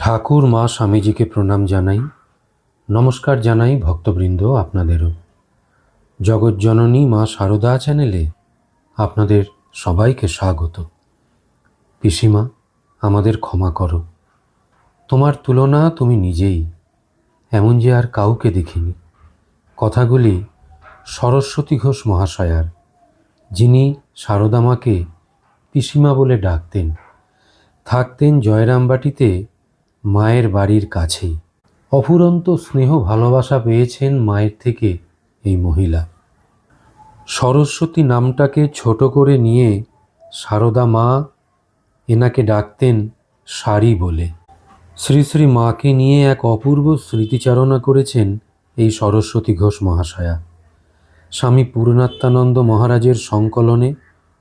ঠাকুর মা স্বামীজিকে প্রণাম জানাই। নমস্কার জানাই ভক্তবৃন্দ আপনাদেরও। জগৎজননী মা শারদা চ্যানেলে আপনাদের সবাইকে স্বাগত। পিসিমা, আমাদের ক্ষমা করো। তোমার তুলনা তুমি নিজেই, এমন যে আর কাউকে দেখিনি। কথাগুলি সরস্বতী ঘোষ মহাশয়ার, যিনি শারদা মাকে পিসিমা বলে ডাকতেন। থাকতেন জয়রামবাটিতে মায়ের বাড়ির কাছেই। অফুরন্ত স্নেহ ভালোবাসা পেয়েছেন মায়ের থেকে এই মহিলা। সরস্বতী নামটাকে ছোট করে নিয়ে শারদা মা এনাকে ডাকতেন সারি বলে। শ্রী শ্রী মাকে নিয়ে এক অপূর্ব স্মৃতিচারণা করেছেন এই সরস্বতী ঘোষ মহাশয়া। স্বামী পূর্ণাত্মানন্দ মহারাজের সংকলনে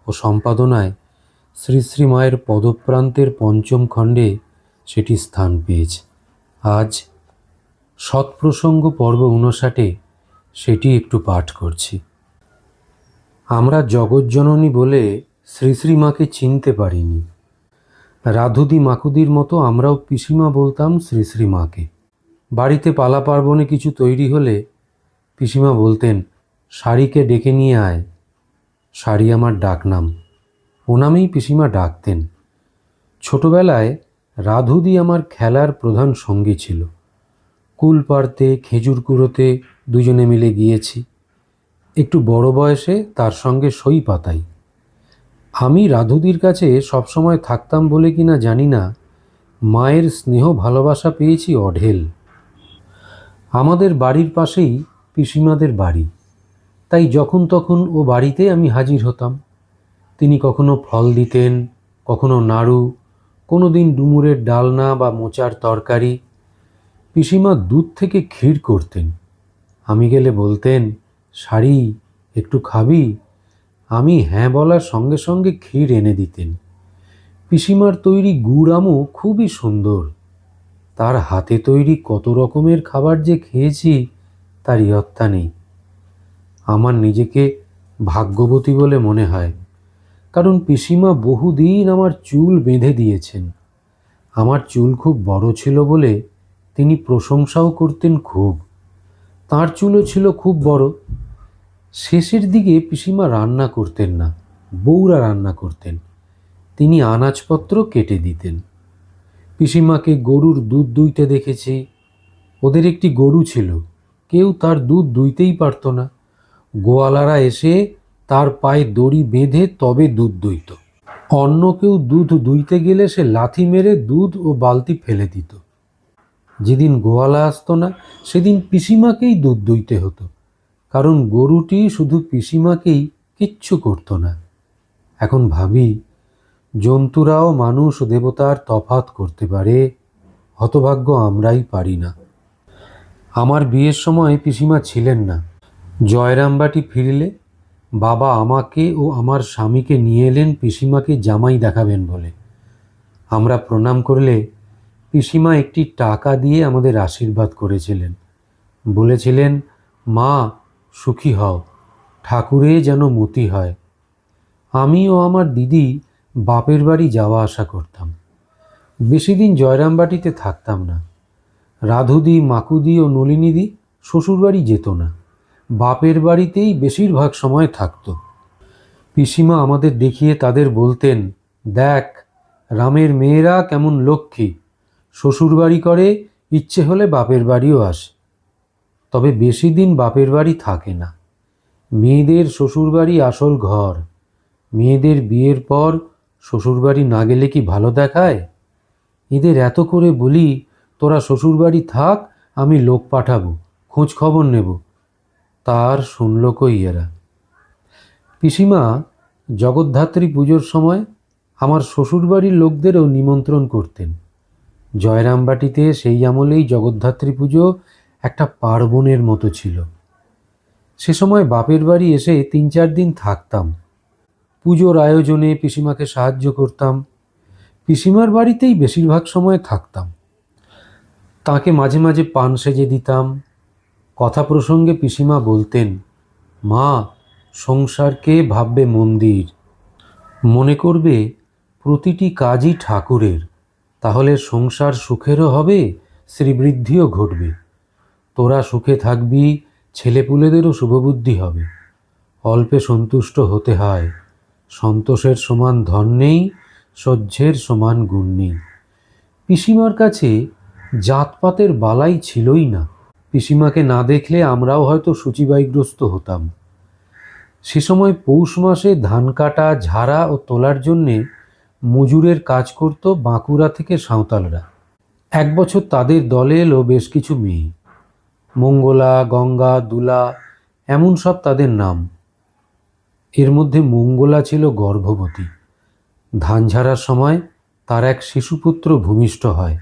ও সম্পাদনায় শ্রী শ্রী মায়ের পদপ্রান্তের পঞ্চম খণ্ডে সেটি স্থান পেয়েছে। আজ সৎপ্রসঙ্গ পর্ব 59 সেটি একটু পাঠ করছি। আমরা জগৎজননী বলে শ্রী শ্রী মাকে চিনতে পারিনি। রাধুদি মাকুদির মতো আমরাও পিসিমা বলতাম শ্রী শ্রী মাকে। বাড়িতে পালা পার্বণে কিছু তৈরি হলে পিসিমা বলতেন, শাড়িকে ডেকে নিয়ে আয়। শাড়ি আমার ডাকনাম, ও নামেই পিসিমা ডাকতেন। ছোটবেলায় রাধুদি আমার খেলার প্রধান সঙ্গী ছিল। কুল পাড়তে, খেজুর কুড়োতে দুজনে মিলে গিয়েছি। একটু বড় বয়সে তার সঙ্গে সই পাতাই। আমি রাধুদির কাছে সবসময় থাকতাম বলে কিনা জানি না, মায়ের স্নেহ ভালোবাসা পেয়েছি অঢেল। আমাদের বাড়ির পাশেই পিসিমাদের বাড়ি, তাই যখন তখন ও বাড়িতে আমি হাজির হতাম। তিনি কখনো ফল দিতেন, কখনো নাড়ু, কোনো দিন ডুমুরের ডালনা বা মোচার তরকারি। পিসিমা দুধ থেকে ক্ষীর করতেন। আমি গেলে বলতেন, শাড়ি একটু খাবি? আমি হ্যাঁ বলার সঙ্গে সঙ্গে ক্ষীর এনে দিতেন। পিসিমার তৈরি গুড় আমও খুবই সুন্দর। তার হাতে তৈরি কত রকমের খাবার যে খেয়েছি তার ইয়ত্তা নেই। আমার নিজেকে ভাগ্যবতী বলে মনে হয়, কারণ পিসিমা বহুদিন আমার চুল বেঁধে দিয়েছেন। আমার চুল খুব বড় ছিল বলে তিনি প্রশংসাও করতেন খুব। তাঁর চুলও ছিল খুব বড়। শেষের দিকে পিসিমা রান্না করতেন না, বউরা রান্না করতেন। তিনি আনাজপত্র কেটে দিতেন। পিসিমাকে গরুর দুধ দুইতে দেখেছি। ওদের একটি গরু ছিল, কেউ তার দুধ দুইতেই পারত না। গোয়ালারা এসে তার পায়ে দড়ি বেঁধে তবে দুধ দুইত। অন্য কেউ দুধ দুইতে গেলে সে লাথি মেরে দুধ ও বালতি ফেলে দিত। যেদিন গোয়ালা আসতো না সেদিন পিসিমাকেই দুধ দুইতে হতো, কারণ গরুটি শুধু পিসিমাকেই কিচ্ছু করতো না। এখন ভাবি, জন্তুরাও মানুষ ও দেবতার তফাৎ করতে পারে, হতভাগ্য আমরাই পারি না। আমার বিয়ের সময় পিসিমা ছিলেন না। জয়রামবাটি ফিরলে বাবা আমাকে ও আমার স্বামীকে নিয়ে এলেন পিসিমাকে জামাই দেখাবেন বলে। আমরা প্রণাম করলে পিসিমা একটি টাকা দিয়ে আমাদের আশীর্বাদ করেছিলেন। বলেছিলেন, মা সুখী হও, ঠাকুরে যেন মতি হয়। আমি ও আমার দিদি বাপের বাড়ি যাওয়া আসা করতাম। বেশি দিন জয়রামবাটিতে থাকতাম না। রাধুদি, মাকুদি ও নলিনীদি শ্বশুরবাড়ি যেত না, বাপের বাড়িতেই বেশিরভাগ সময় থাকতো। পিসিমা আমাদের দেখিয়ে তাদের বলতেন, দেখ রামের মেয়েরা কেমন লক্ষ্মী, শ্বশুরবাড়ি করে, ইচ্ছে হলে বাপের বাড়িও আসে। তবে বেশি দিন বাপের বাড়ি থাকে না। মেয়েদের শ্বশুরবাড়ি আসল ঘর। মেয়েদের বিয়ের পর শ্বশুরবাড়ি না গেলে কি ভালো দেখায়? এদের এত করে বলি, তোরা শ্বশুরবাড়ি থাক, আমি লোক পাঠাবো, খোঁজ খবর নেব। তার শুনল কই এরা? পিসিমা জগদ্ধাত্রী পুজোর সময় আমার শ্বশুরবাড়ির লোকদেরও নিমন্ত্রণ করতেন। জয়রামবাটিতে সেই আমলেই জগদ্ধাত্রী পুজো একটা পার্বণের মতো ছিল। সে সময় বাপের বাড়ি এসে 3-4 দিন থাকতাম। পুজোর আয়োজনে পিসিমাকে সাহায্য করতাম। পিসিমার বাড়িতেই বেশিরভাগ সময় থাকতাম। তাকে মাঝে মাঝে পান সেজে দিতাম। কথা প্রসঙ্গে পিসিমা বলতেন, মা সংসারকে ভাববে মন্দির, মনে করবে প্রতিটি কাজই ঠাকুরের, তাহলে সংসার সুখেরও হবে, শ্রীবৃদ্ধিও ঘটবে। তোরা সুখে থাকবি, ছেলেপুলেদেরও শুভবুদ্ধি হবে। অল্পে সন্তুষ্ট হতে হয়, সন্তোষের সমান ধন নেই, সহ্যের সমান গুণ নেই। পিসিমার কাছে জাতপাতের বালাই ছিলই না। পিসিমাকে না দেখলে আমরাও হয়তো সূচিবায়গ্রস্ত হতাম। সে সময় পৌষ মাসে ধান কাটা, ঝাড়া ও তোলার জন্যে মজুরের কাজ করত বাঁকুড়া থেকে সাঁওতালরা। এক বছর তাদের দলে এলো বেশ কিছু মেয়ে। মঙ্গলা, গঙ্গা, দুলা এমন সব তাদের নাম। এর মধ্যে মঙ্গলা ছিল গর্ভবতী। ধান ঝাড়ার সময় তার এক শিশুপুত্র ভূমিষ্ঠ হয়।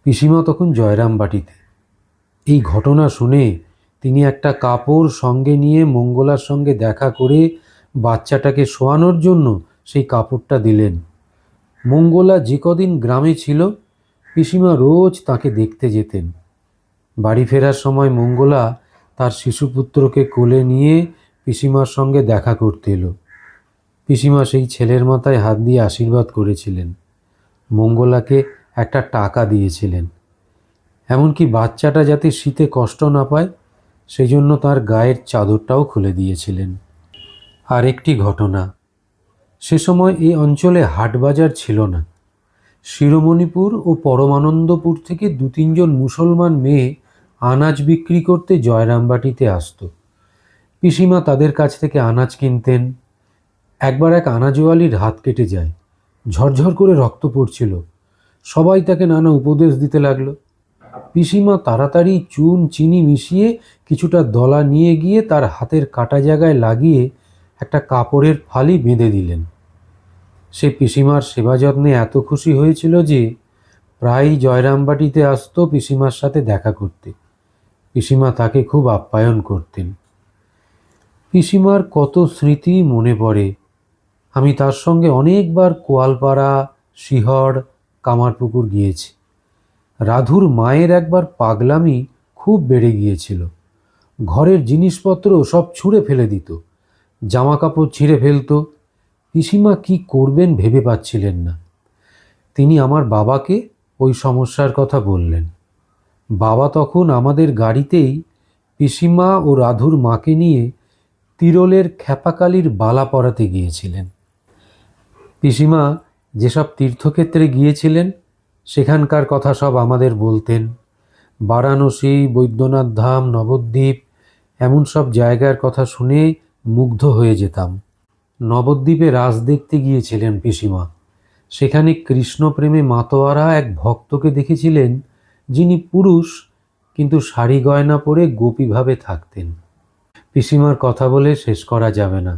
পিসিমা তখন জয়রামবাটিতে। এই ঘটনা শুনে তিনি একটা কাপড় সঙ্গে নিয়ে মঙ্গলার সঙ্গে দেখা করে বাচ্চাটাকে শোয়ানোর জন্য সেই কাপড়টা দিলেন। মঙ্গলা যে কদিন গ্রামে ছিল, পিসিমা রোজ তাকে দেখতে যেতেন। বাড়ি ফেরার সময় মঙ্গলা তার শিশুপুত্রকে কোলে নিয়ে পিসিমার সঙ্গে দেখা করতে এলো। পিসিমা সেই ছেলের মাথায় হাত দিয়ে আশীর্বাদ করেছিলেন, মঙ্গলাকে একটা টাকা দিয়েছিলেন। এমনকি বাচ্চাটা যাতে শীতে কষ্ট না পায় সেই জন্য তার গায়ের চাদরটাও খুলে দিয়েছিলেন। আর একটি ঘটনা, সে সময় এই অঞ্চলে হাটবাজার ছিল না। শিরোমণিপুর ও পরমানন্দপুর থেকে 2-3 জন মুসলমান মেয়ে আনাজ বিক্রি করতে জয়রামবাটিতে আসত। পিসিমা তাদের কাছ থেকে আনাজ কিনতেন। একবার এক আনাজওয়ালির হাত কেটে যায়, ঝরঝর করে রক্ত পড়ছিল। সবাই তাকে নানা উপদেশ দিতে লাগলো। পিসিমা তাড়াতাড়ি চুন চিনি মিশিয়ে কিছুটা দলা নিয়ে গিয়ে তার হাতের কাটা জায়গায় লাগিয়ে একটা কাপড়ের ফালি বেঁধে দিলেন। সে পিসিমার সেবা যত্নে এত খুশি হয়েছিল যে প্রায়ই জয়রামবাটিতে আসতো পিসিমার সাথে দেখা করতে। পিসিমা তাকে খুব আপ্যায়ন করতেন। পিসিমার কত স্মৃতি মনে পড়ে। আমি তার সঙ্গে অনেকবার কোয়ালপাড়া, শিহর, কামারপুকুর গিয়েছি। রাধুর মায়ের একবার পাগলামি খুব বেড়ে গিয়েছিল। ঘরের জিনিসপত্র সব ছুঁড়ে ফেলে দিত, জামা কাপড় ছিঁড়ে ফেলত। পিসিমা কি করবেন ভেবে পাচ্ছিলেন না। তিনি আমার বাবাকে ওই সমস্যার কথা বললেন। বাবা তখন আমাদের গাড়িতেই পিসিমা ও রাধুর মাকে নিয়ে তিরলের খ্যাপাকালির বালা পরাতে গিয়েছিলেন। পিসিমা যেসব তীর্থক্ষেত্রে গিয়েছিলেন সেখানকার কথা সব আমাদের বলতেন। বারাণসী, বৈদ্যনাথ ধাম, নবদ্বীপ এমন সব জায়গার কথা শুনে মুগ্ধ হয়ে যেতাম। নবদ্বীপে রাস দেখতে গিয়েছিলেন পিসিমা। সেখানে কৃষ্ণপ্রেমে মাতোয়ারা এক ভক্তকে দেখেছিলেন, যিনি পুরুষ কিন্তু শাড়ি গয়না পরে গোপীভাবে থাকতেন। পিসিমার কথা বলে শেষ করা যাবে না।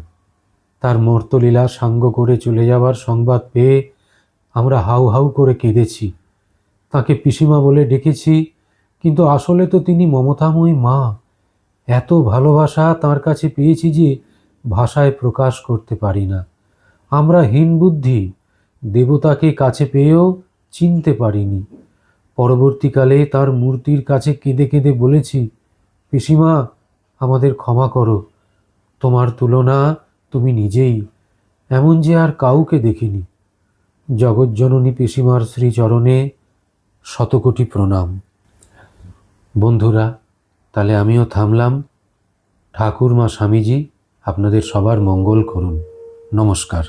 তার মর্তলীলা সাঙ্গ করে চলে যাবার সংবাদ পেয়ে আমরা হাউ হাউ করে কেঁদেছি। তাকে পিসিমা বলে ডেকেছি, কিন্তু আসলে তো তিনি মমতাময়ী মা। এত ভালোবাসা তার কাছে পেয়েছি যে ভাষায় প্রকাশ করতে পারি না। আমরা হীন বুদ্ধি, দেবতাকে কাছে পেয়েও চিনতে পারিনি। পরবর্তীকালে তার মূর্তির কাছে কেঁদে কেঁদে বলেছি, পিসিমা আমাদের ক্ষমা করো, তোমার তুলনা তুমি নিজেই, এমন যে আর কাউকে দেখিনি। জগজ্জননী পিসিমার শ্রীচরণে শতকোটি প্রণাম। বন্ধুরা, তাহলে আমিও থামলাম। ঠাকুর মা স্বামীজি আপনাদের সবার মঙ্গল করুন। নমস্কার।